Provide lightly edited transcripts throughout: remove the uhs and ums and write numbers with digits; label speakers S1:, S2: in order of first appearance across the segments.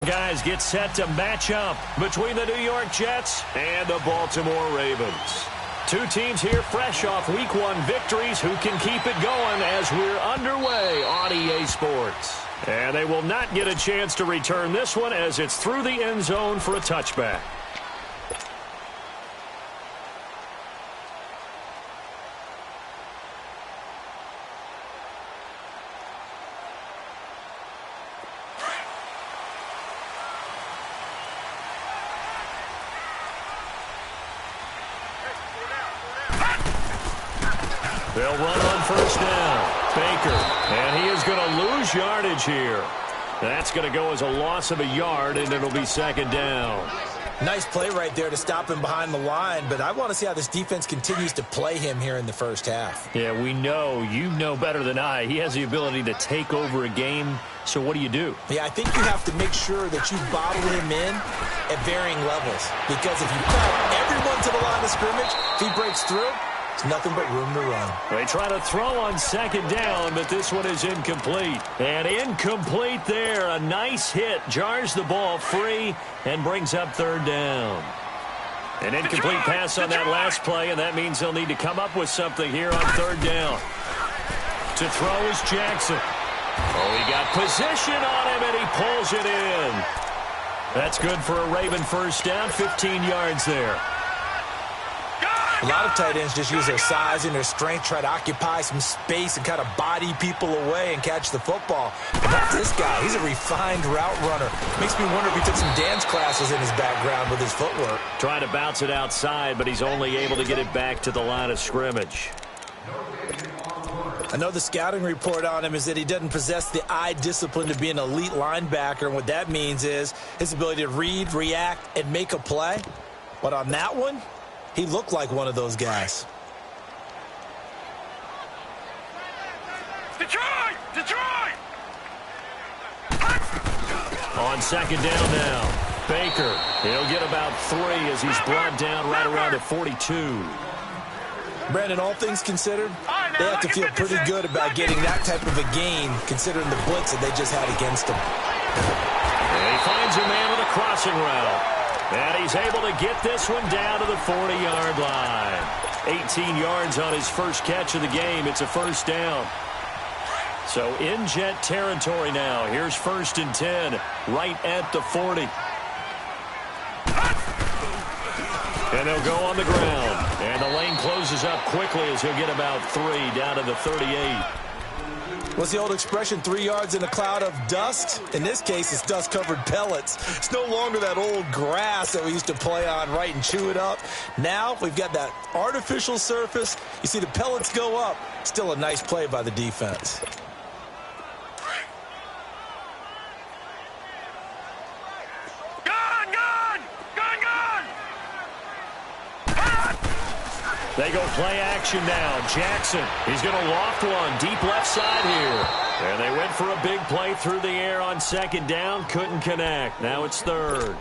S1: guys get set to match up between the New York Jets and the Baltimore Ravens. Two teams here fresh off Week 1 victories who can keep it going as we're underway on EA Sports. And they will not get a chance to return this one as it's through the end zone for a touchback. They'll run on first down. Baker, and he is going to lose yardage here. That's going to go as a loss of a yard, and it'll be second down.
S2: Nice play right there to stop him behind the line, but I want to see how this defense continues to play him here in the first half.
S1: Yeah, we know. You know better than I. He has the ability to take over a game, so what do you do?
S2: Yeah, I think you have to make sure that you bottle him in at varying levels, because if you cut everyone to the line of scrimmage, if he breaks through, it's nothing but room to run.
S1: They try to throw on second down, but this one is incomplete. And incomplete there. A nice hit. Jars the ball free and brings up third down. An incomplete pass on that last play, and that means they'll need to come up with something here on third down. To throw is Jackson. Oh, he got position on him, and he pulls it in. That's good for a Raven first down, 15 yards there.
S2: A lot of tight ends just use their size and their strength, try to occupy some space and kind of body people away and catch the football. But not this guy. He's a refined route runner. Makes me wonder if he took some dance classes in his background with his footwork.
S1: Trying to bounce it outside, but he's only able to get it back to the line of scrimmage.
S2: I know the scouting report on him is that he doesn't possess the eye discipline to be an elite linebacker, and what that means is his ability to read, react, and make a play. But on that one, he looked like one of those guys.
S3: Detroit! Detroit!
S1: On second down now, Baker. He'll get about 3 as he's brought down right around the 42.
S2: Brandon, all things considered, they have to feel pretty good about getting that type of a gain, considering the blitz that they just had against them.
S1: And he finds a man with a crossing route. And he's able to get this one down to the 40-yard line. 18 yards on his first catch of the game. It's a first down. So in Jet territory now. Here's 1st and 10, right at the 40. And they'll go on the ground. And the lane closes up quickly as he'll get about 3 down to the 38.
S2: What's the old expression, 3 yards in a cloud of dust? In this case, it's dust-covered pellets. It's no longer that old grass that we used to play on, right, and chew it up. Now we've got that artificial surface. You see the pellets go up. Still a nice play by the defense.
S1: They go play action now. Jackson, he's going to loft one deep left side here. And they went for a big play through the air on second down. Couldn't connect. Now it's third.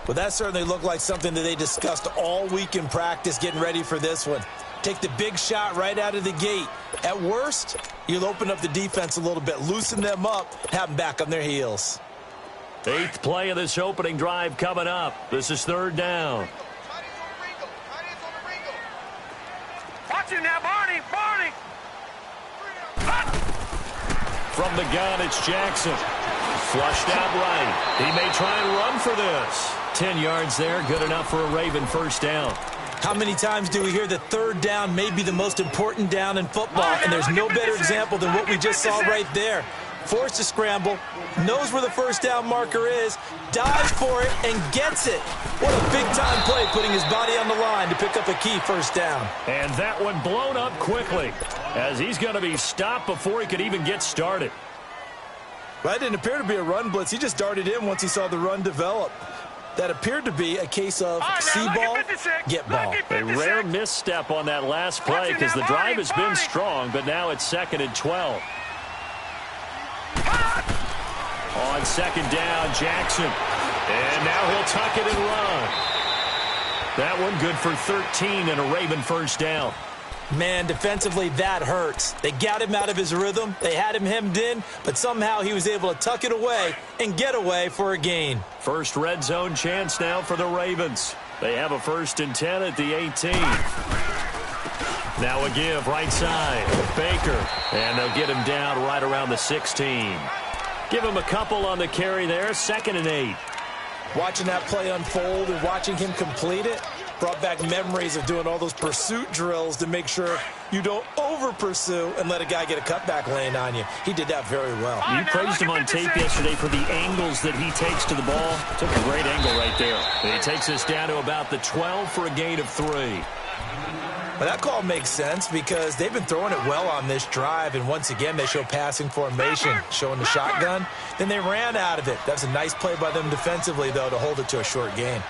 S2: Well, that certainly looked like something that they discussed all week in practice getting ready for this one. Take the big shot right out of the gate. At worst, you'll open up the defense a little bit, loosen them up, have them back on their heels.
S1: 8th play of this opening drive coming up. This is third down.
S3: Now, Barney!
S1: From the gun, it's Jackson. Flushed out right. He may try and run for this. 10 yards there, good enough for a Raven first down.
S2: How many times do we hear that third down may be the most important down in football, and there's no better example than what we just saw right there. Forced to scramble, knows where the first down marker is, dives for it, and gets it. What a big-time play, putting his body on the line to pick up a key first down.
S1: And that one blown up quickly, as he's going to be stopped before he could even get started.
S2: Well, that didn't appear to be a run blitz. He just darted in once he saw the run develop. That appeared to be a case of see ball, get ball.
S1: A rare misstep on that last play because the drive has been strong, but now it's 2nd and 12. On second down, Jackson. And now he'll tuck it and run. That one good for 13 and a Raven first down.
S2: Man, defensively, that hurts. They got him out of his rhythm. They had him hemmed in, but somehow he was able to tuck it away and get away for a gain.
S1: First red zone chance now for the Ravens. They have a 1st and 10 at the 18. Now a give right side. Baker. And they'll get him down right around the 16. Give him a couple on the carry there. 2nd and 8.
S2: Watching that play unfold and watching him complete it brought back memories of doing all those pursuit drills to make sure you don't over-pursue and let a guy get a cutback lane on you. He did that very well.
S1: You praised him on tape yesterday for the angles that he takes to the ball. Took a great angle right there. And he takes us down to about the 12 for a gain of 3.
S2: Well, that call makes sense because they've been throwing it well on this drive, and once again they show passing formation, showing the shotgun. Then they ran out of it. That's a nice play by them defensively, though, to hold it to a short gain.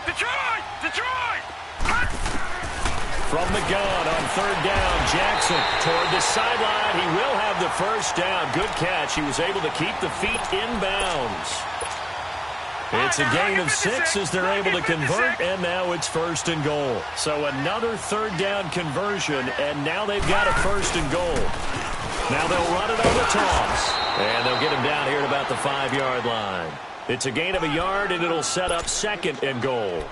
S3: Detroit! Detroit!
S1: From the gun on 3rd down, Jackson toward the sideline. He will have the 1st down. Good catch. He was able to keep the feet inbounds. It's a gain of 6 as they're able to convert, and now it's 1st and goal. So another 3rd down conversion, and now they've got a 1st and goal. Now they'll run it on the toss, and they'll get him down here at about the 5-yard line. It's a gain of a yard, and it'll set up 2nd and goal.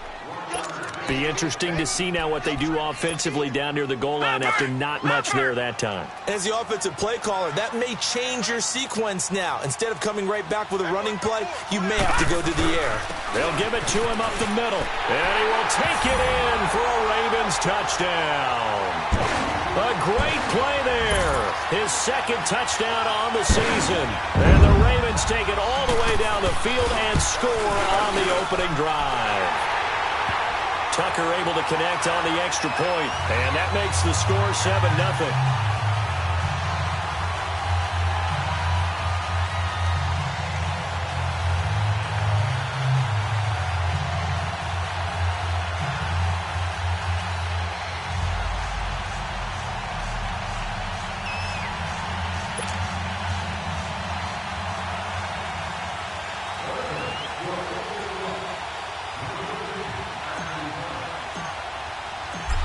S1: Be interesting to see now what they do offensively down near the goal line after not much there that time.
S2: As the offensive play caller, that may change your sequence now. Instead of coming right back with a running play, you may have to go to the air.
S1: They'll give it to him up the middle, and he will take it in for a Ravens touchdown. A great play there. His 2nd touchdown on the season. And the Ravens take it all the way down the field and score on the opening drive. Tucker able to connect on the extra point, and that makes the score 7-0.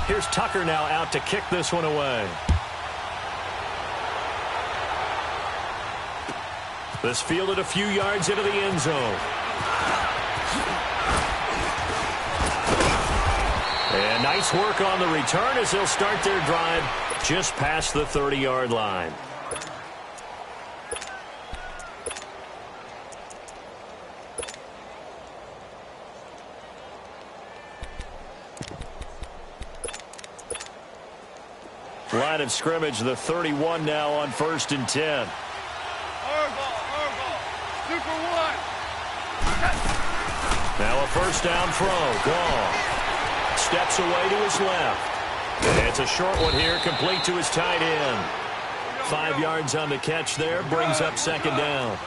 S1: Here's Tucker now out to kick this one away. This fielded a few yards into the end zone. And nice work on the return as they'll start their drive just past the 30-yard line. Line of scrimmage, the 31 now on 1st and 10.
S3: Super 1.
S1: Now a 1st down throw. Gone. Steps away to his left. And it's a short one here, complete to his tight end. 5 yards on the catch there, brings up 2nd down.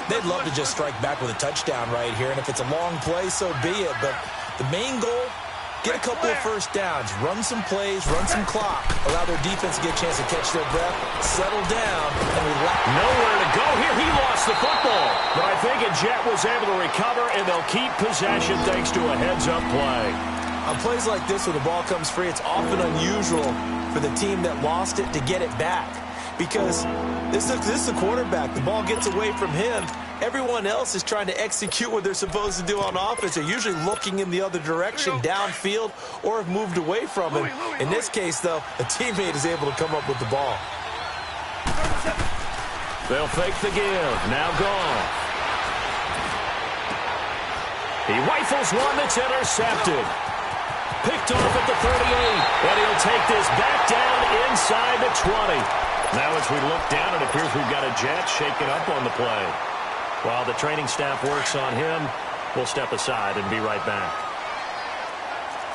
S2: They'd love to just strike back with a touchdown right here, and if it's a long play, so be it. But the main goal, get a couple of 1st downs, run some plays, run some clock, allow their defense to get a chance to catch their breath, settle down, and relax.
S1: Nowhere to go here. He lost the football. But I think a Jet was able to recover, and they'll keep possession thanks to a heads-up play.
S2: On plays like this, when the ball comes free, it's often unusual for the team that lost it to get it back. Because this is the quarterback. The ball gets away from him. Everyone else is trying to execute what they're supposed to do on offense. They're usually looking in the other direction, downfield, or have moved away from him. In this case, though, a teammate is able to come up with the ball.
S1: They'll fake the give. Now gone. He rifles one that's intercepted. Picked off at the 38. And he'll take this back down inside the 20. Now as we look down, it appears we've got a Jet shaken up on the play. While the training staff works on him, we'll step aside and be right back.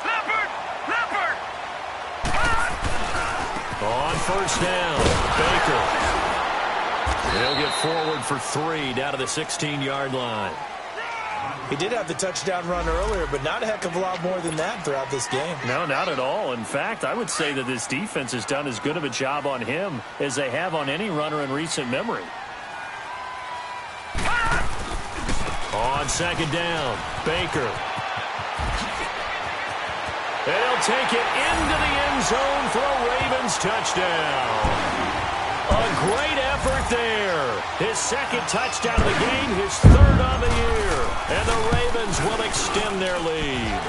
S3: Leopard!
S1: On 1st down, Baker. He'll get forward for 3 down to the 16-yard line.
S2: He did have the touchdown run earlier, but not a heck of a lot more than that throughout this game.
S1: No, not at all. In fact, I would say that this defense has done as good of a job on him as they have on any runner in recent memory. On 2nd down, Baker. And he'll take it into the end zone for a Ravens touchdown. A great effort there. His second touchdown of the game, his third on the year. And the Ravens will extend their lead.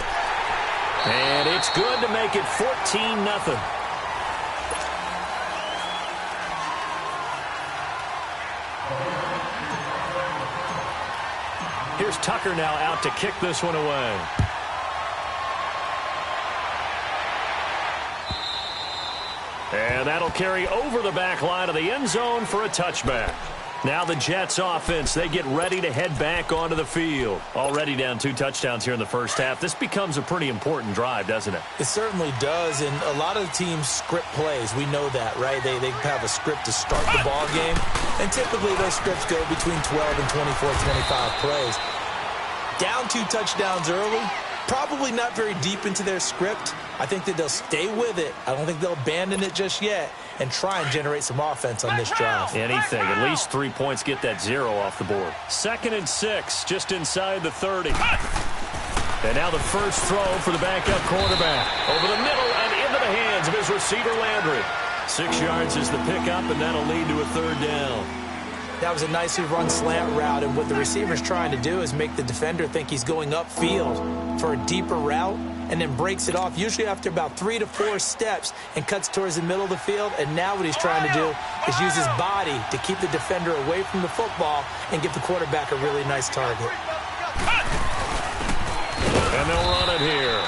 S1: And it's good to make it 14-0. Here's Tucker now out to kick this one away. And that'll carry over the back line of the end zone for a touchback. Now the Jets offense, they get ready to head back onto the field. Already down 2 touchdowns here in the first half. This becomes a pretty important drive, doesn't it?
S2: It certainly does, and a lot of the teams script plays. We know that, right? They have a script to start the ball game, and typically those scripts go between 12 and 24, 25 plays. Down 2 touchdowns early, probably not very deep into their script. I think that they'll stay with it. I don't think they'll abandon it just yet and try and generate some offense on this drive.
S1: Anything. At least 3 points, get that 0 off the board. 2nd and 6, just inside the 30. And now the first throw for the backup quarterback. Over the middle and into the hands of his receiver, Landry. 6 yards is the pickup, and that'll lead to a 3rd down.
S2: That was a nicely run slant route, and what the receiver's trying to do is make the defender think he's going upfield for a deeper route, and then breaks it off, usually after about 3 to 4 steps, and cuts towards the middle of the field. And now what he's trying to do is use his body to keep the defender away from the football and give the quarterback a really nice target.
S1: And they'll run it here.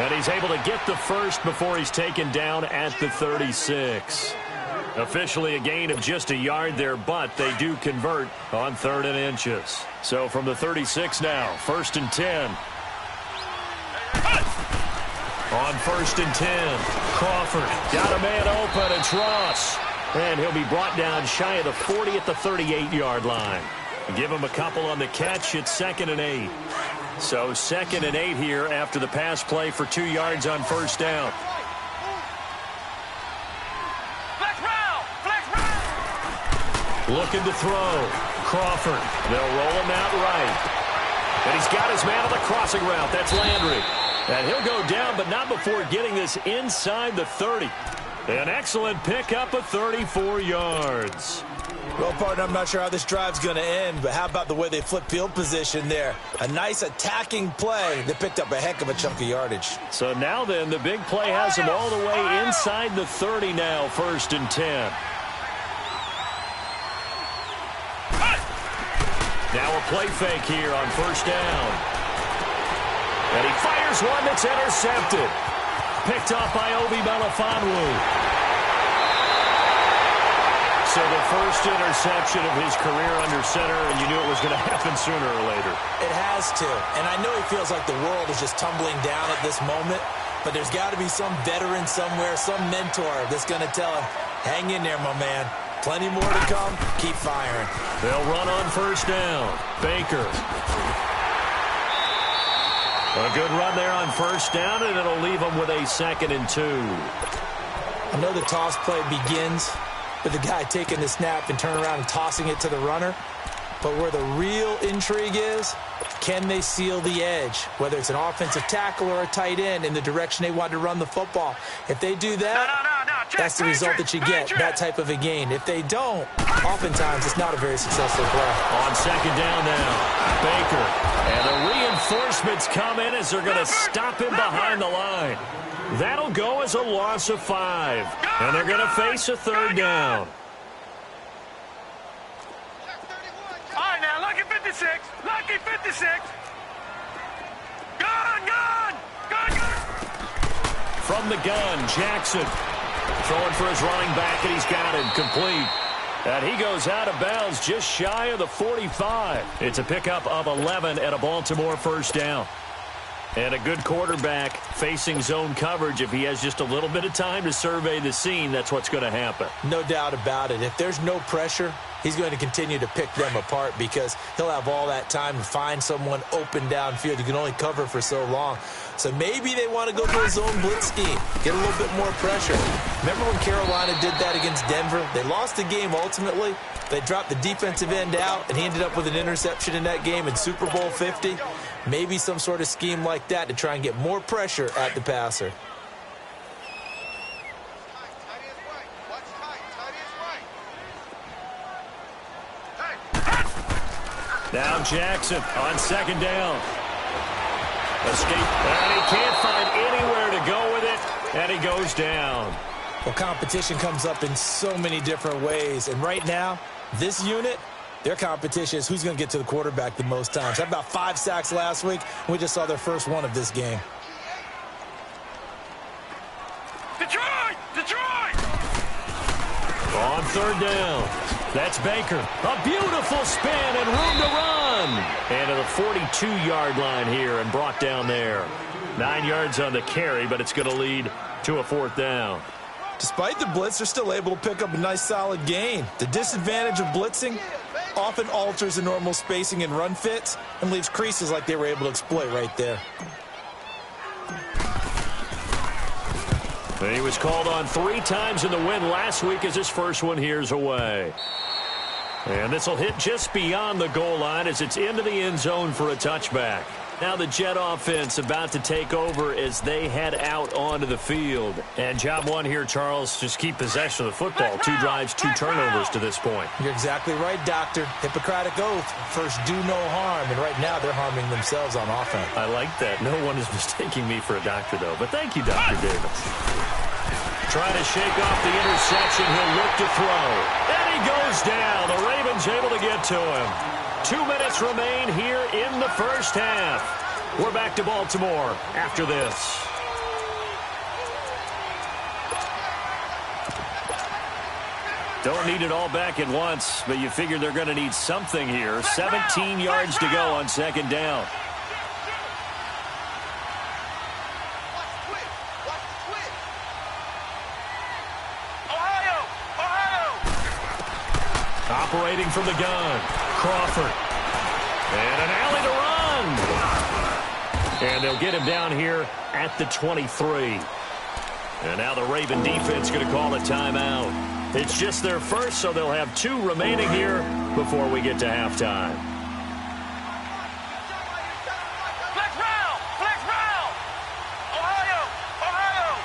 S1: And he's able to get the first before he's taken down at the 36. Officially a gain of just a yard there, but they do convert on 3rd and inches. So from the 36 now, 1st and 10. On 1st and 10, Crawford got a man open, it's Ross. And he'll be brought down shy of the 40 at the 38-yard line. Give him a couple on the catch, it's 2nd and 8. So 2nd and 8 here after the pass play for 2 yards on 1st down. Looking to throw. Crawford. They'll roll him out right. And he's got his man on the crossing route. That's Landry. And he'll go down, but not before getting this inside the 30. An excellent pickup of 34 yards.
S2: Well, partner, I'm not sure how this drive's going to end, but how about the way they flip field position there? A nice attacking play that picked up a heck of a chunk of yardage.
S1: So now then, the big play has him all the way inside the 30 now, 1st and 10. Now a play fake here on 1st down. And he fires one that's intercepted. Picked off by Obi Melifonwu. So the first interception of his career under center, and you knew it was going to happen sooner or later.
S2: It has to. And I know he feels like the world is just tumbling down at this moment, but there's got to be some veteran somewhere, some mentor that's going to tell him, hang in there, my man. Plenty more to come. Keep firing.
S1: They'll run on 1st down. Baker. A good run there on 1st down, and it'll leave them with a 2nd and 2.
S2: I know the toss play begins with the guy taking the snap and turning around and tossing it to the runner. But where the real intrigue is, can they seal the edge? Whether it's an offensive tackle or a tight end in the direction they want to run the football. If they do that, that's the result that you get, that type of a gain. If they don't, oftentimes it's not a very successful play.
S1: On 2nd down now, Baker. And the reinforcements come in as they're going to stop him behind the line. That'll go as a loss of 5. And they're going to face a 3rd down.
S3: All right, now, lucky 56. Lucky 56. Gun!
S1: From the gun, Jackson. Throwing for his running back, and he's got him complete. And he goes out of bounds just shy of the 45. It's a pickup of 11 at a Baltimore 1st down. And a good quarterback facing zone coverage. If he has just a little bit of time to survey the scene, that's what's going to happen.
S2: No doubt about it. If there's no pressure, he's going to continue to pick them apart because he'll have all that time to find someone open downfield. You can only cover for so long. So maybe they want to go to a zone blitz scheme, get a little bit more pressure. Remember when Carolina did that against Denver? They lost the game ultimately. They dropped the defensive end out, and he ended up with an interception in that game in Super Bowl 50. Maybe some sort of scheme like that to try and get more pressure at the passer.
S1: Now Jackson on second down. Escape, and he can't find anywhere to go with it, and he goes down.
S2: Well, competition comes up in so many different ways, and right now, this unit, their competition is who's going to get to the quarterback the most times. Had about 5 sacks last week, and we just saw their first one of this game.
S3: Detroit! Detroit!
S1: On third down, that's Baker. A beautiful spin and room to run. And to the 42-yard line here and brought down there. 9 yards on the carry, but it's going to lead to a fourth down.
S2: Despite the blitz, they're still able to pick up a nice solid gain. The disadvantage of blitzing often alters the normal spacing and run fits and leaves creases like they were able to exploit right there.
S1: He was called on 3 times in the win last week as his first one here's away. And this will hit just beyond the goal line as it's into the end zone for a touchback. Now the Jet offense about to take over as they head out onto the field. And job one here, Charles, just keep possession of the football. 2 drives, 2 turnovers to this point.
S2: You're exactly right, Doctor. Hippocratic oath. First, do no harm. And right now, they're harming themselves on offense.
S1: I like that. No one is mistaking me for a doctor, though. But thank you, Dr. Davis. Trying to shake off the interception. He'll look to throw. And he goes down. The Ravens able to get to him. 2 minutes remain here in the first half. We're back to Baltimore after this. Don't need it all back at once, but you figure they're going to need something here. 17 yards to go on second down. Operating from the gun, Crawford. And an alley to run. And they'll get him down here at the 23. And now the Raven defense going to call a timeout. It's just their first, so they'll have 2 remaining here before we get to halftime.
S3: Flex round! Flex round! Ohio! Ohio!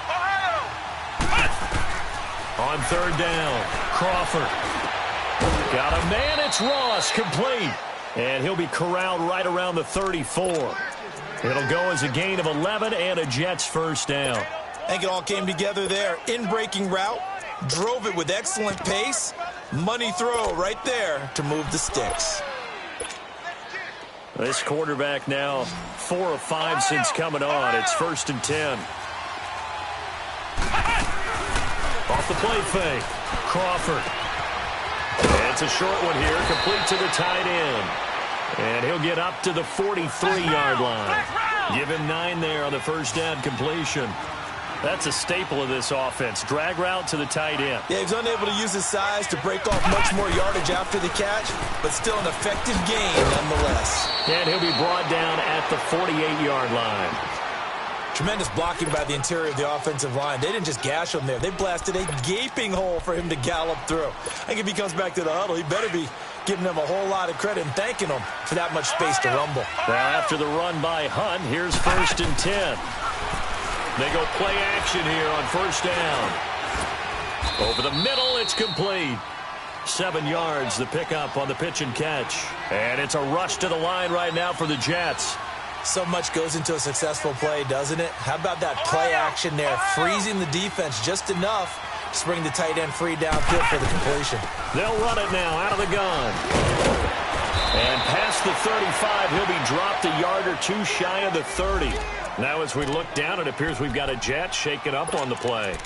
S3: Ohio!
S1: On third down, Crawford. Got a man, it's Ross, complete. And he'll be corralled right around the 34. It'll go as a gain of 11 and a Jets first down.
S2: I think it all came together there. In-breaking route, drove it with excellent pace. Money throw right there to move the sticks.
S1: This quarterback now 4 of 5 since coming on. It's 1st and 10. Off the play fake. Crawford. And it's a short one here, complete to the tight end. And he'll get up to the 43-yard line. Give him 9 there on the first down completion. That's a staple of this offense. Drag route to the tight end.
S2: Yeah, he's unable to use his size to break off much more yardage after the catch, but still an effective gain nonetheless.
S1: And he'll be brought down at the 48-yard line.
S2: Tremendous blocking by the interior of the offensive line. They didn't just gash him there. They blasted a gaping hole for him to gallop through. I think if he comes back to the huddle, he better be giving them a whole lot of credit and thanking them for that much space to rumble.
S1: Now after the run by Hunt, here's 1st and 10. They go play action here on first down. Over the middle, it's complete. 7 yards, the pickup on the pitch and catch. And it's a rush to the line right now for the Jets.
S2: So much goes into a successful play, doesn't it? How about that play action there, freezing the defense just enough to bring the tight end free downfield for the completion.
S1: They'll run it now out of the gun. And past the 35, he'll be dropped a yard or 2 shy of the 30. Now as we look down, it appears we've got a Jet shaking up on the play.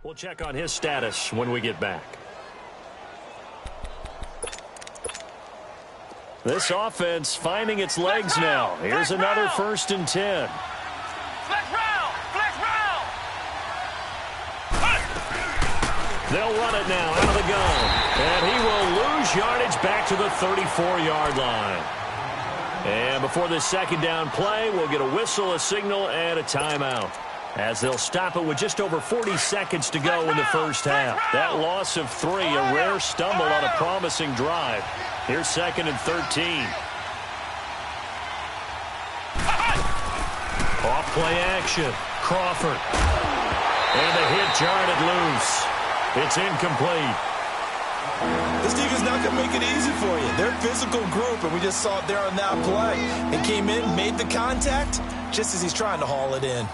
S1: We'll check on his status when we get back. This offense finding its legs now. Here's another 1st and 10.
S3: Flex round! Flex round!
S1: They'll run it now out of the gun. And he will lose yardage back to the 34-yard line. And before this second down play, we'll get a whistle, a signal, and a timeout, as they'll stop it with just over 40 seconds to go in the first half. That loss of 3, a rare stumble on a promising drive. Here's 2nd and 13. Off play action. Crawford. And the hit jarred it loose. It's incomplete.
S2: This defense not going to make it easy for you. They're a physical group, and we just saw it there on that play. It came in, made the contact, just as he's trying to haul it in.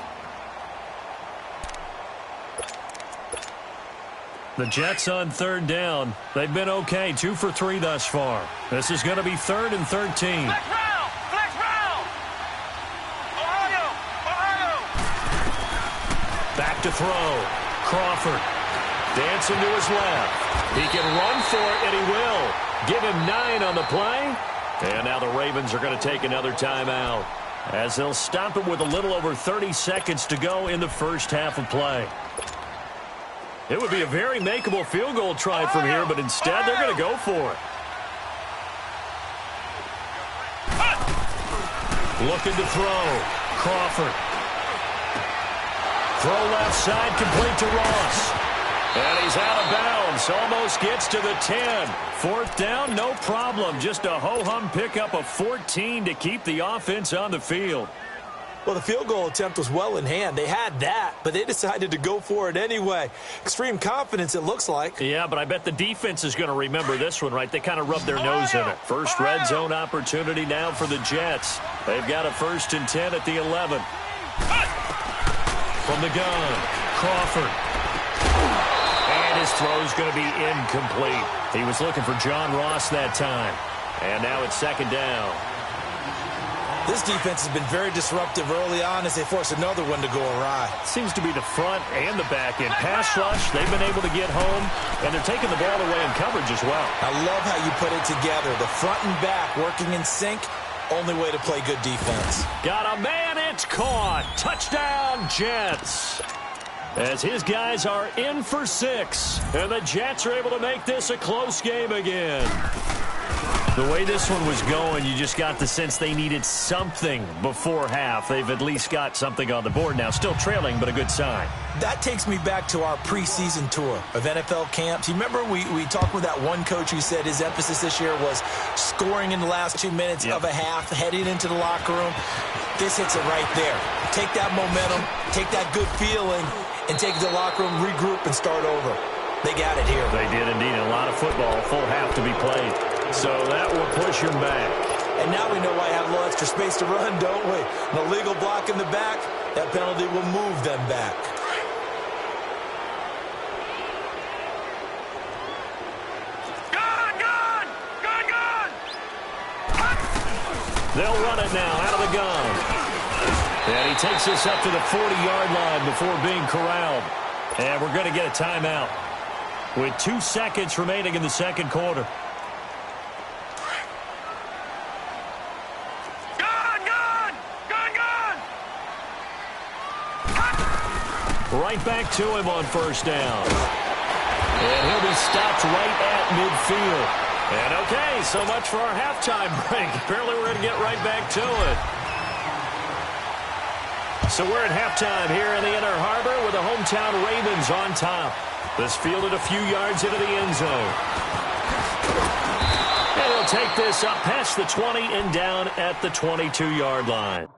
S1: The Jets on 3rd down. They've been okay, 2 for 3 thus far. This is going to be 3rd and 13.
S3: Flex round! Flex round! Ohio! Ohio!
S1: Back to throw. Crawford. Dancing to his left. He can run for it, and he will. Give him 9 on the play. And now the Ravens are going to take another timeout, as they'll stop it with a little over 30 seconds to go in the first half of play. It would be a very makeable field goal try from here, but instead they're going to go for it. Looking to throw. Crawford. Throw left side, complete to Ross. And he's out of bounds. Almost gets to the 10. 4th down, no problem. Just a ho-hum pickup of 14 to keep the offense on the field.
S2: Well, the field goal attempt was well in hand. They had that, but they decided to go for it anyway. Extreme confidence, it looks like.
S1: Yeah, but I bet the defense is going to remember this one, right? They kind of rubbed their nose in it. First red zone opportunity now for the Jets. They've got a 1st and 10 at the 11. From the gun, Crawford. And his throw's going to be incomplete. He was looking for John Ross that time. And now it's 2nd down.
S2: This defense has been very disruptive early on as they force another one to go awry.
S1: Seems to be the front and the back end. Pass rush, they've been able to get home, and they're taking the ball away in coverage as well.
S2: I love how you put it together. The front and back working in sync, only way to play good defense.
S1: Got a man, it's caught. Touchdown, Jets. As his guys are in for 6, and the Jets are able to make this a close game again. The way this one was going, you just got the sense they needed something before half. They've at least got something on the board now. Still trailing, but a good sign.
S2: That takes me back to our preseason tour of NFL camps. You remember we talked with that one coach who said his emphasis this year was scoring in the last 2 minutes of a half, heading into the locker room. This hits it right there. Take that momentum, take that good feeling, and take it to the locker room, regroup, and start over. They got it here.
S1: They did indeed. A lot of football, full half to be played. So that will push him back.
S2: And now we know why I have a little extra space to run, don't we? An illegal block in the back, that penalty will move them back.
S3: Gun!
S1: They'll run it now out of the gun. And he takes this up to the 40-yard line before being corralled. And we're going to get a timeout with 2 seconds remaining in the second quarter. Right back to him on 1st down. And he'll be stopped right at midfield. And okay, so much for our halftime break. Apparently we're going to get right back to it. So we're at halftime here in the Inner Harbor with the hometown Ravens on top. This fielded a few yards into the end zone. And he'll take this up past the 20 and down at the 22-yard line.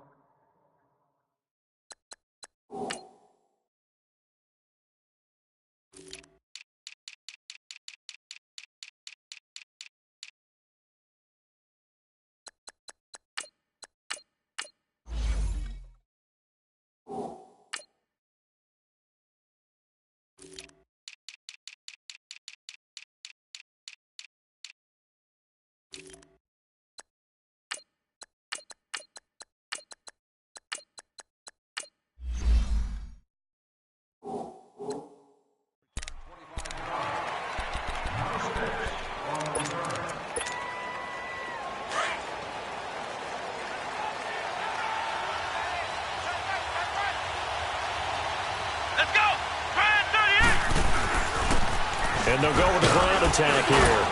S1: And they'll go with the ground attack here.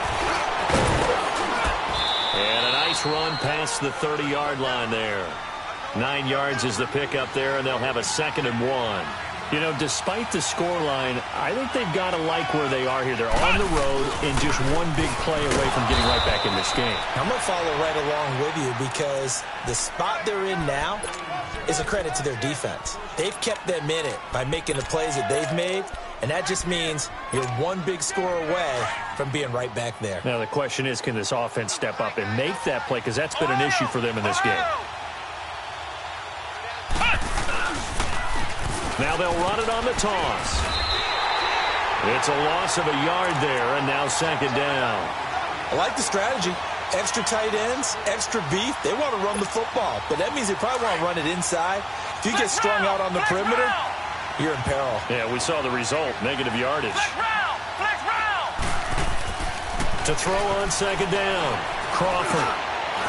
S1: And a nice run past the 30-yard line there. 9 yards is the pickup there, and they'll have a 2nd and 1. You know, despite the scoreline, I think they've got to like where they are here. They're on the road and just one big play away from getting right back in this game.
S2: I'm going to follow right along with you because the spot they're in now is a credit to their defense. They've kept them in it by making the plays that they've made, and that just means you're one big score away from being right back there.
S1: Now the question is, can this offense step up and make that play? Because that's been an issue for them in this game. Now they'll run it on the toss. It's a loss of a yard there, and now 2nd down.
S2: I like the strategy. Extra tight ends, extra beef. They want to run the football, but that means they probably want to run it inside. If you get strung out on the perimeter, you're in peril.
S1: Yeah, we saw the result, negative yardage. To throw on 2nd down, Crawford.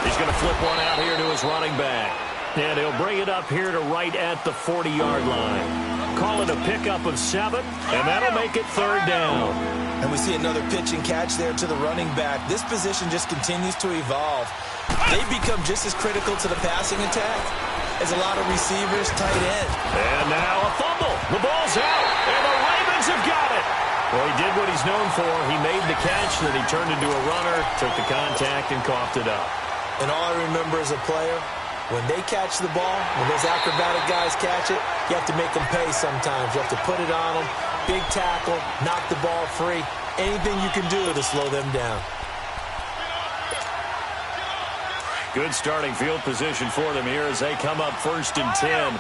S1: He's going to flip one out here to his running back. And he'll bring it up here to right at the 40-yard line. Call it a pickup of 7, and that'll make it 3rd down.
S2: And we see another pitch and catch there to the running back. This position just continues to evolve. They become just as critical to the passing attack as a lot of receivers, tight end.
S1: And now a fumble. The ball's out, and the Ravens have got it. Well, he did what he's known for. He made the catch, then he turned into a runner, took the contact, and coughed it up.
S2: And all I remember as a player, when they catch the ball, when those acrobatic guys catch it, you have to make them pay sometimes. You have to put it on them, big tackle, knock the ball free. Anything you can do to slow them down.
S1: Good starting field position for them here as they come up 1st and 10.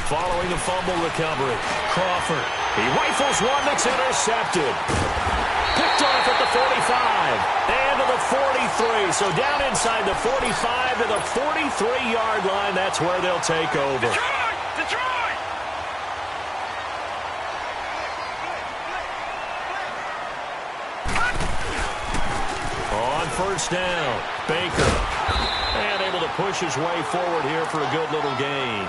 S1: Following the fumble recovery, Crawford. He rifles one that's intercepted. Picked off at the 45 and to the 43. So down inside the 45 to the 43-yard line. That's where they'll take over.
S3: Detroit!
S1: On 1st down, Baker. And able to push his way forward here for a good little gain.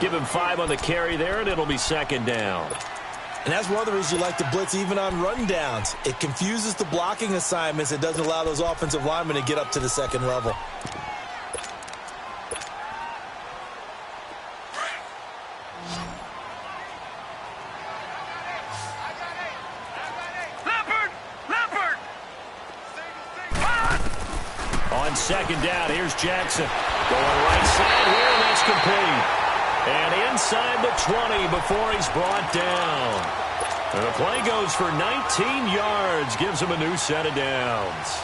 S1: Give him 5 on the carry there, and it'll be 2nd down.
S2: And that's one of the reasons you like to blitz even on run downs. It confuses the blocking assignments. It doesn't allow those offensive linemen to get up to the 2nd level.
S3: Leopard!
S1: On 2nd down, here's Jackson. Going right side here, and that's complete. And inside the 20 before he's brought down. And the play goes for 19 yards, gives him a new set of downs.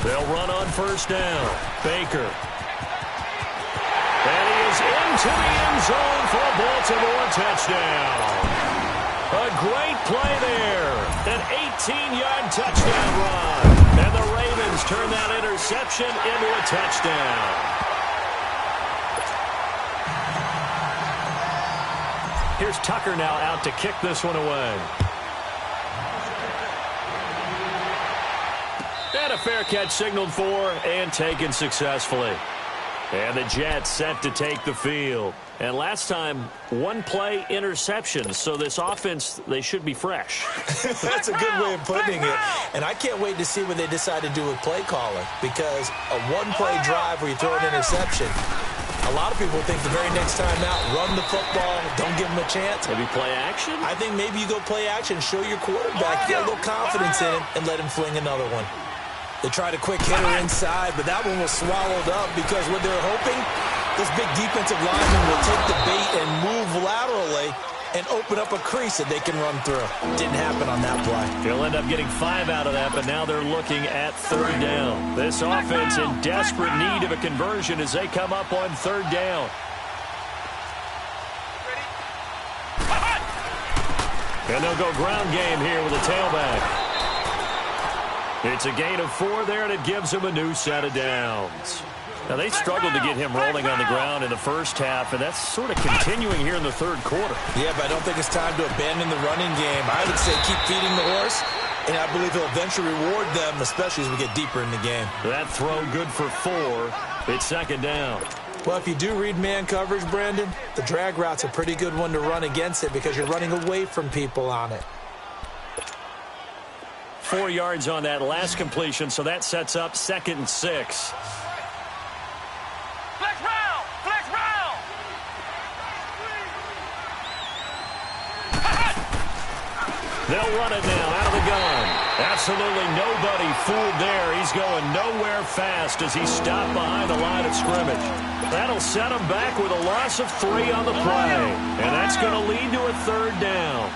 S1: They'll run on 1st down. Baker. And he is into the end zone for a Baltimore touchdown. A great play there. An 18-yard touchdown run. And the Ravens turn that interception into a touchdown. Here's Tucker now out to kick this one away. And a fair catch signaled for and taken successfully. And the Jets set to take the field. And last time, 1 play interception. So this offense, they should be fresh.
S2: That's a good way of putting it. And I can't wait to see what they decide to do with play calling. Because a 1-play drive where you throw an interception, a lot of people think the very next time out, run the football, don't give them a chance.
S1: Maybe play action?
S2: I think maybe you go play action, show your quarterback, get a little confidence in him, and let him fling another one. They tried a quick hitter inside, but that one was swallowed up because what they're hoping, this big defensive lineman will take the bait and move laterally and open up a crease that they can run through. Didn't happen on that play.
S1: They'll end up getting 5 out of that, but now they're looking at 3rd down. This offense in desperate need of a conversion as they come up on 3rd down. And they'll go ground game here with a tailback. It's a gain of 4 there, and it gives them a new set of downs. Now, they struggled to get him rolling on the ground in the first half, and that's sort of continuing here in the 3rd quarter.
S2: Yeah, but I don't think it's time to abandon the running game. I would say keep feeding the horse And I believe he'll eventually reward them, especially as we get deeper in the game.
S1: That throw good for 4. It's second down.
S2: Well, if you do read man coverage, Brandon, the drag route's a pretty good one to run against it because you're running away from people on it.
S1: 4 yards on that last completion, so that sets up 2nd and 6.
S3: Flex round! Flex round!
S1: They'll run it now out of the gun. Absolutely nobody fooled there. He's going nowhere fast as he's stopped behind the line of scrimmage. That'll set him back with a loss of 3 on the play. And that's going to lead to a 3rd down.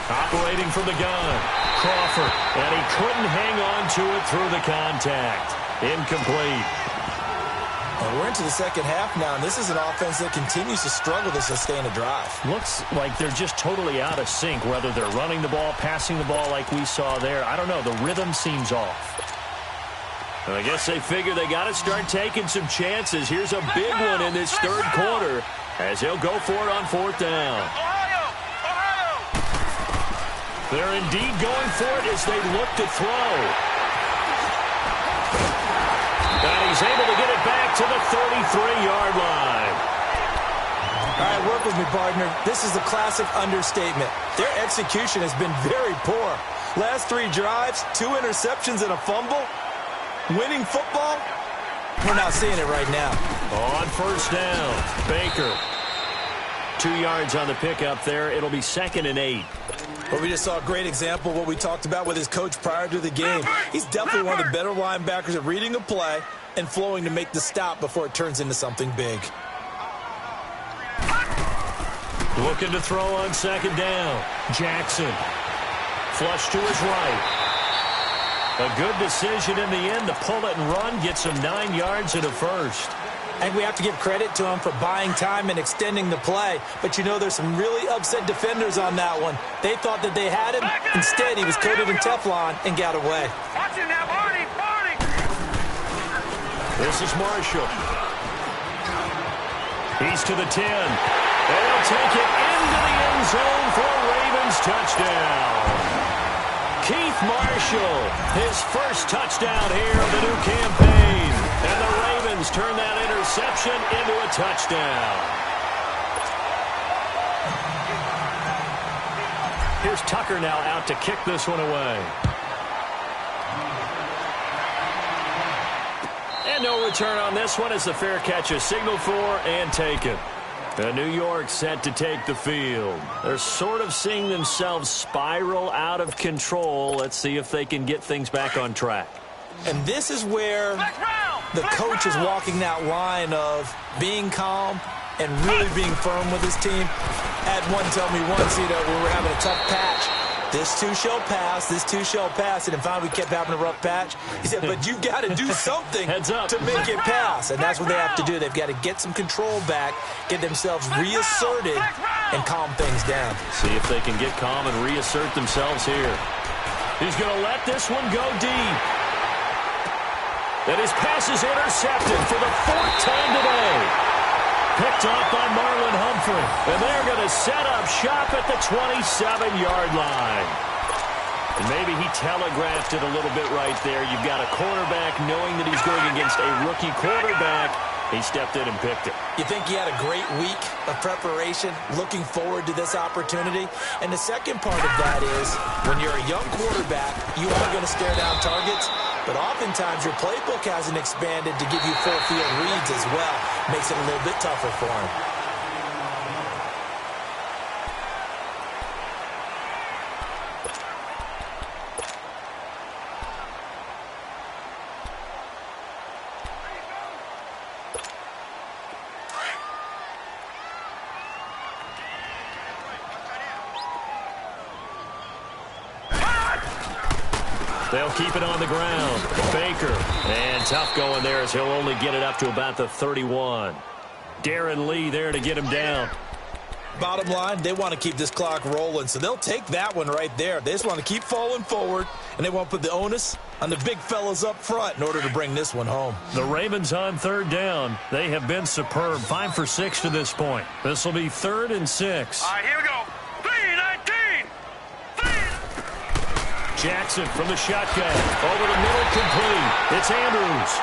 S1: Operating from the gun, Crawford. And he couldn't hang on to it through the contact. Incomplete.
S2: And we're into the second half now, and this is an offense that continues to struggle to sustain a drive.
S1: Looks like they're just totally out of sync, whether they're running the ball, passing the ball like we saw there. I don't know. The rhythm seems off. And I guess they figure they got to start taking some chances. Here's a big one in this 3rd quarter as he'll go for it on 4th down. They're indeed going for it as they look to throw. And he's able to get it back to the 33-yard line.
S2: All right, work with me, partner. This is a classic understatement. Their execution has been very poor. Last 3 drives, 2 interceptions and a fumble. Winning football? We're not seeing it right now.
S1: On 1st down, Baker. 2 yards on the pickup there. It'll be 2nd and 8.
S2: Well, we just saw a great example of what we talked about with his coach prior to the game. He's definitely one of the better linebackers at reading a play and flowing to make the stop before it turns into something big.
S1: Looking to throw on 2nd down. Jackson. Flush to his right. A good decision in the end to pull it and run. Gets him 9 yards and a 1st.
S2: I think we have to give credit to him for buying time and extending the play. But, you know, there's some really upset defenders on that one. They thought that they had him. Instead, he was coated in Teflon and got away.
S3: Watch it now, Barney! Barney!
S1: This is Marshall. He's to the 10. And he'll take it into the end zone for a Ravens touchdown. Keith Marshall, his first touchdown here of the new campaign. And the Ravens turn that interception into a touchdown. Here's Tucker now out to kick this one away. And no return on this one as the fair catch is signaled for and taken. And New York set to take the field. They're sort of seeing themselves spiral out of control. Let's see if they can get things back on track.
S2: And this is where the coach is walking that line of being calm and really being firm with his team. I had one tell me once, you know, we were having a tough patch. This too shall pass, this too shall pass. And then finally we kept having a rough patch. He said, but you got to do something to make it pass. And that's what they have to do. They've got to get some control back, get themselves reasserted, and calm things down.
S1: See if they can get calm and reassert themselves here. He's going to let this one go deep. And his pass is intercepted for the 4th time today. Picked off by Marlon Humphrey. And they're going to set up shop at the 27-yard line. And maybe he telegraphed it a little bit right there. You've got a quarterback knowing that he's going against a rookie quarterback. He stepped in and picked it.
S2: You think he had a great week of preparation, looking forward to this opportunity? And the second part of that is, when you're a young quarterback, you are going to stare down targets, but oftentimes your playbook hasn't expanded to give you full field reads as well. Makes it a little bit tougher for him.
S1: They'll keep it on the ground. Baker. And tough going there as he'll only get it up to about the 31. Darren Lee there to get him down.
S2: Bottom line, they want to keep this clock rolling, so they'll take that one right there. They just want to keep falling forward, and they want to put the onus on the big fellas up front in order to bring this one home.
S1: The Ravens on third down. They have been superb. 5 for 6 to this point. This will be 3rd and 6.
S3: All right, here we go. 3-19.
S1: Jackson from the shotgun. Over the middle, complete. It's Andrews.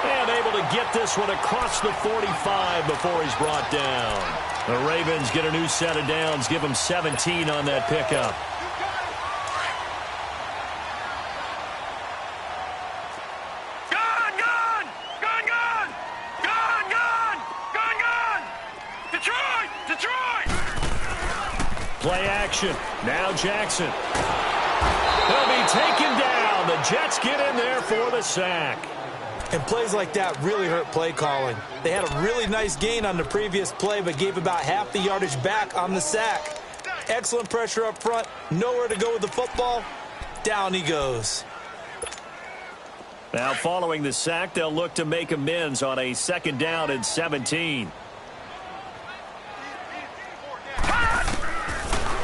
S1: And able to get this one across the 45 before he's brought down. The Ravens get a new set of downs. Give them 17 on that pickup. Play action. Now Jackson. He'll be taken down. The Jets get in there for the sack.
S2: And plays like that really hurt play calling. They had a really nice gain on the previous play, but gave about half the yardage back on the sack. Excellent pressure up front. Nowhere to go with the football. Down he goes.
S1: Now following the sack, they'll look to make amends on a 2nd down and 17.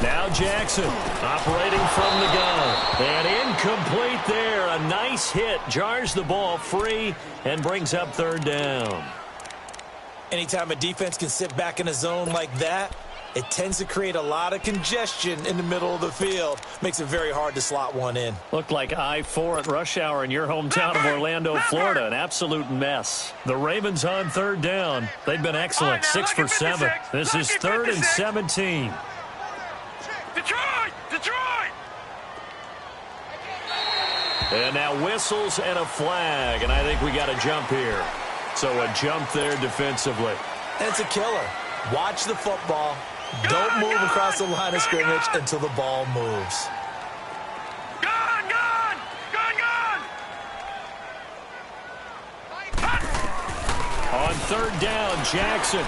S1: Now Jackson operating from the gun. And incomplete there. A nice hit. Jars the ball free and brings up 3rd down.
S2: Anytime a defense can sit back in a zone like that, it tends to create a lot of congestion in the middle of the field. Makes it very hard to slot one in.
S1: Looked like I-4 at rush hour in your hometown of Orlando, Florida. An absolute mess. The Ravens on 3rd down. They've been excellent. 6 for 7. This is 3rd and 17.
S3: Detroit!
S1: And now whistles and a flag, and I think we got a jump here. So a jump there defensively.
S2: And it's a killer. Watch the football. Don't move across the line of scrimmage until the ball moves.
S3: Gone!
S1: On 3rd down, Jackson.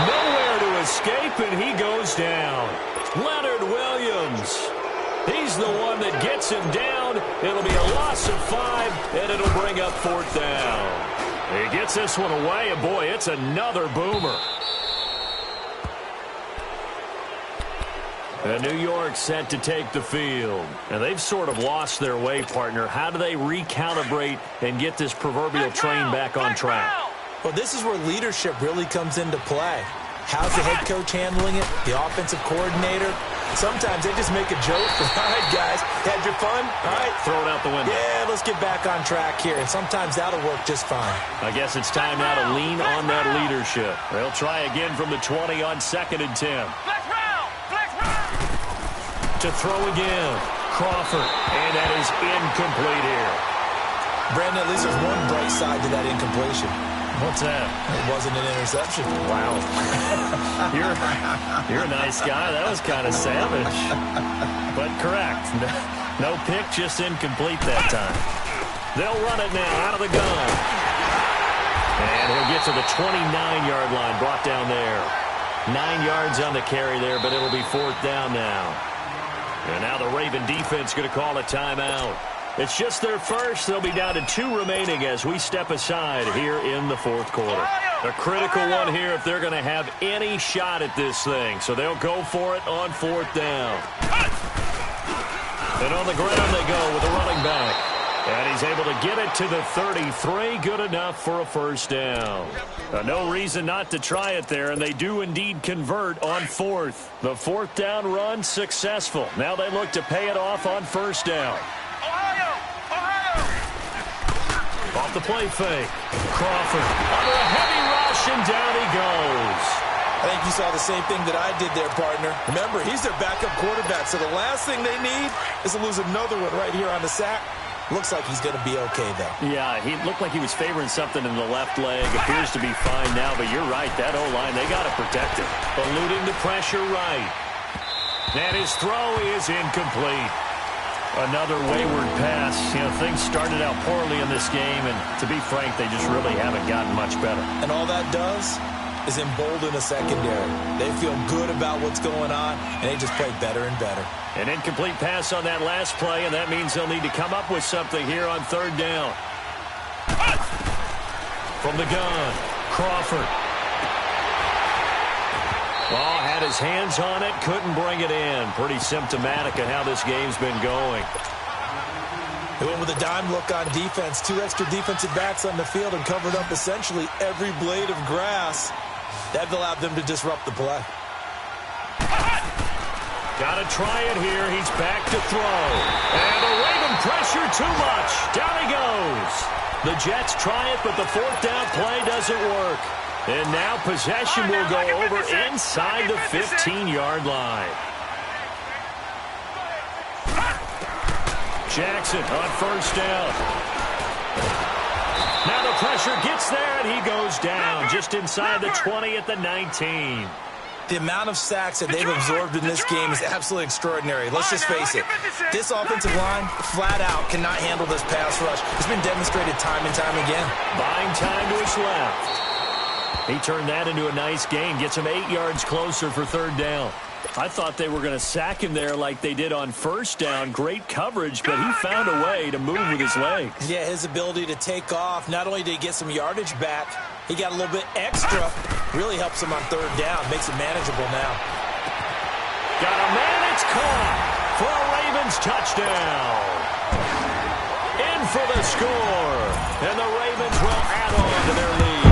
S1: Nowhere to escape, and he goes down. Leonard Williams. He's the one that gets him down. It'll be a loss of 5, and it'll bring up 4th down. He gets this one away, and boy, it's another boomer. And New York set to take the field. And they've sort of lost their way, partner. How do they recalibrate and get this proverbial train back on track?
S2: Well, this is where leadership really comes into play. How's the head coach handling it? The offensive coordinator? Sometimes they just make a joke. All right, guys, had your fun? All right.
S1: Throw it out the window.
S2: Yeah, let's get back on track here. And sometimes that'll work just fine.
S1: I guess it's time now to lean on that leadership. They'll try again from the 20 on 2nd and 10.
S3: Flex round!
S1: To throw again. Crawford. And that is incomplete here.
S2: Brandon, at least there's one bright side to that incompletion.
S1: What's that?
S2: It wasn't an interception.
S1: Wow. You're a nice guy. That was kind of savage. But correct. No pick, just incomplete that time. They'll run it now out of the gun. And he'll get to the 29-yard line, brought down there. 9 yards on the carry there, but it'll be 4th down now. And now the Raven defense going to call a timeout. It's just their first. They'll be down to 2 remaining as we step aside here in the 4th quarter. A critical one here if they're going to have any shot at this thing. So they'll go for it on 4th down. And on the ground they go with a running back. And he's able to get it to the 33. Good enough for a 1st down. No reason not to try it there, and they do indeed convert on 4th. The 4th down run successful. Now they look to pay it off on 1st down. Off the play fake. Crawford under a heavy rush, and down he goes.
S2: I think you saw the same thing that I did there, partner. Remember, he's their backup quarterback, so the last thing they need is to lose another one right here on the sack. Looks like he's going to be okay, though.
S1: Yeah, he looked like he was favoring something in the left leg. Appears to be fine now, but you're right. That O-line, they got to protect it. Eluding the pressure right. And his throw is incomplete. Another wayward pass. You know, things started out poorly in this game, and to be frank, they just really haven't gotten much better.
S2: And all that does is embolden a secondary. They feel good about what's going on, and they just play better and better.
S1: An incomplete pass on that last play, and that means they'll need to come up with something here on 3rd down. From the gun, Crawford. Oh, had his hands on it, couldn't bring it in. Pretty symptomatic of how this game's been going.
S2: They went with a dime look on defense. 2 extra defensive backs on the field and covered up essentially every blade of grass. That allowed them to disrupt the play.
S1: Got to try it here. He's back to throw. And the Raven pressure too much. Down he goes. The Jets try it, but the 4th down play doesn't work. And now possession will go over inside the 15-yard line. Jackson on 1st down. Now the pressure gets there, and he goes down just inside the 20 at the 19.
S2: The amount of sacks that they've absorbed in this game is absolutely extraordinary. Let's just face it. This offensive line, flat out, cannot handle this pass rush. It's been demonstrated time and time again.
S1: Buying time to his left. He turned that into a nice gain. Gets him 8 yards closer for 3rd down. I thought they were going to sack him there like they did on 1st down. Great coverage, but he found a way to move with his legs.
S2: Yeah, his ability to take off. Not only did he get some yardage back, he got a little bit extra. Really helps him on 3rd down. Makes it manageable now.
S1: Got a man. It's caught for a Ravens touchdown. In for the score. And the Ravens will add on to their lead.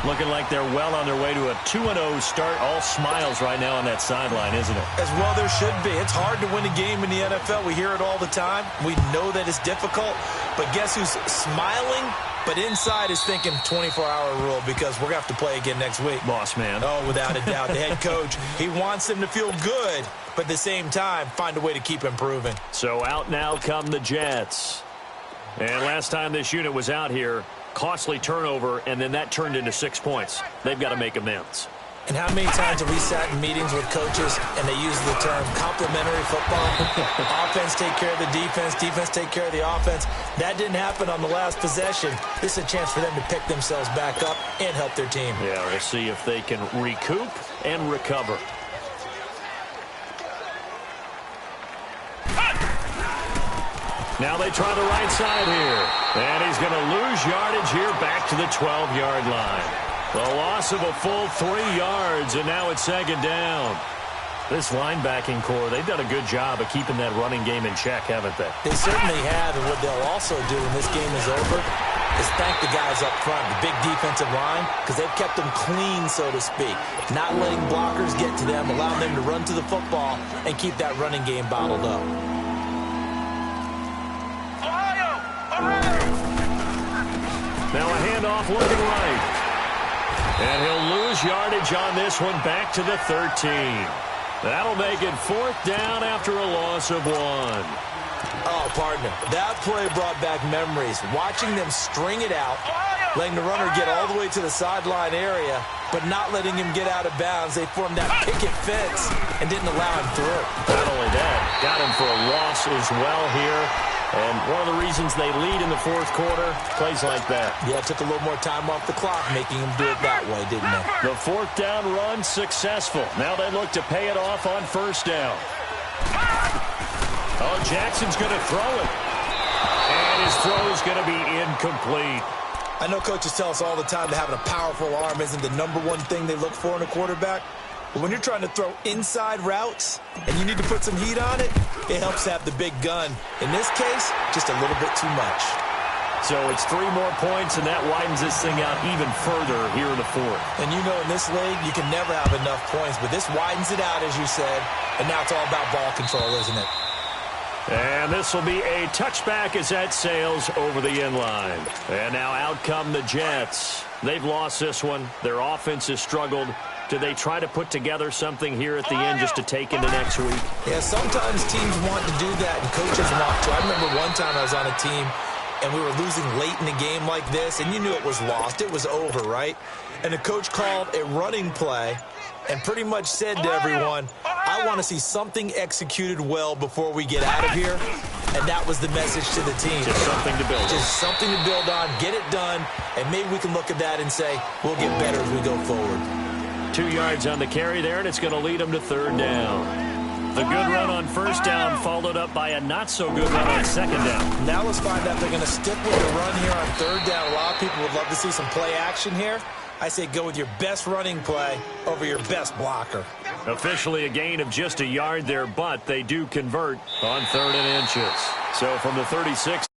S1: Looking like they're well on their way to a 2-0 start. All smiles right now on that sideline, isn't it?
S2: As well there should be. It's hard to win a game in the NFL. We hear it all the time. We know that it's difficult. But guess who's smiling? But inside is thinking 24-hour rule because we're going to have to play again next week.
S1: Boss man.
S2: Oh, without a doubt. The head coach, he wants them to feel good, but at the same time, find a way to keep improving.
S1: So out now come the Jets. And last time this unit was out here, costly turnover, and then that turned into 6 points. They've got to make amends.
S2: And how many times have we sat in meetings with coaches and they use the term complementary football? Offense take care of the defense, defense take care of the offense. That didn't happen on the last possession. This is a chance for them to pick themselves back up and help their team.
S1: Yeah, we'll see if they can recoup and recover. Now they try the right side here. And he's going to lose yardage here back to the 12-yard line. The loss of a full 3 yards, and now it's 2nd down. This linebacking core, they've done a good job of keeping that running game in check, haven't they?
S2: They certainly have, and what they'll also do when this game is over is thank the guys up front, the big defensive line, because they've kept them clean, so to speak. Not letting blockers get to them, allowing them to run to the football and keep that running game bottled up.
S1: Now a handoff looking right. And he'll lose yardage on this one back to the 13. That'll make it 4th down after a loss of 1.
S2: Oh, partner, that play brought back memories. Watching them string it out, letting the runner get all the way to the sideline area, but not letting him get out of bounds. They formed that picket fence and didn't allow him through.
S1: Not only that, got him for a loss as well here. And one of the reasons they lead in the 4th quarter, plays like that.
S2: Yeah, it took a little more time off the clock, making them do it that way, didn't it?
S1: The 4th down run successful. Now they look to pay it off on 1st down. Oh, Jackson's going to throw it. And his throw is going to be incomplete.
S2: I know coaches tell us all the time that having a powerful arm isn't the #1 thing they look for in a quarterback. But when you're trying to throw inside routes and you need to put some heat on it, it helps to have the big gun. In this case, just a little bit too much.
S1: So it's 3 more points, and that widens this thing out even further here in the 4th.
S2: And you know in this league, you can never have enough points, but this widens it out, as you said, and now it's all about ball control, isn't it?
S1: And this will be a touchback as that sails over the end line. And now out come the Jets. They've lost this one. Their offense has struggled. Do they try to put together something here at the end just to take into next week?
S2: Yeah, sometimes teams want to do that, and coaches want to. I remember one time I was on a team, and we were losing late in a game like this, and you knew it was lost. It was over, right? And the coach called a running play and pretty much said to everyone, I want to see something executed well before we get out of here. And that was the message to the team.
S1: Just something to build on.
S2: Just something to build on, get it done, and maybe we can look at that and say, we'll get better as we go forward.
S1: 2 yards on the carry there, and it's going to lead them to 3rd down. The good run on 1st down followed up by a not-so-good run on 2nd down.
S2: Now let's find out if they're going to stick with the run here on 3rd down. A lot of people would love to see some play action here. I say go with your best running play over your best blocker.
S1: Officially a gain of just a yard there, but they do convert on 3rd and inches. So from the 36.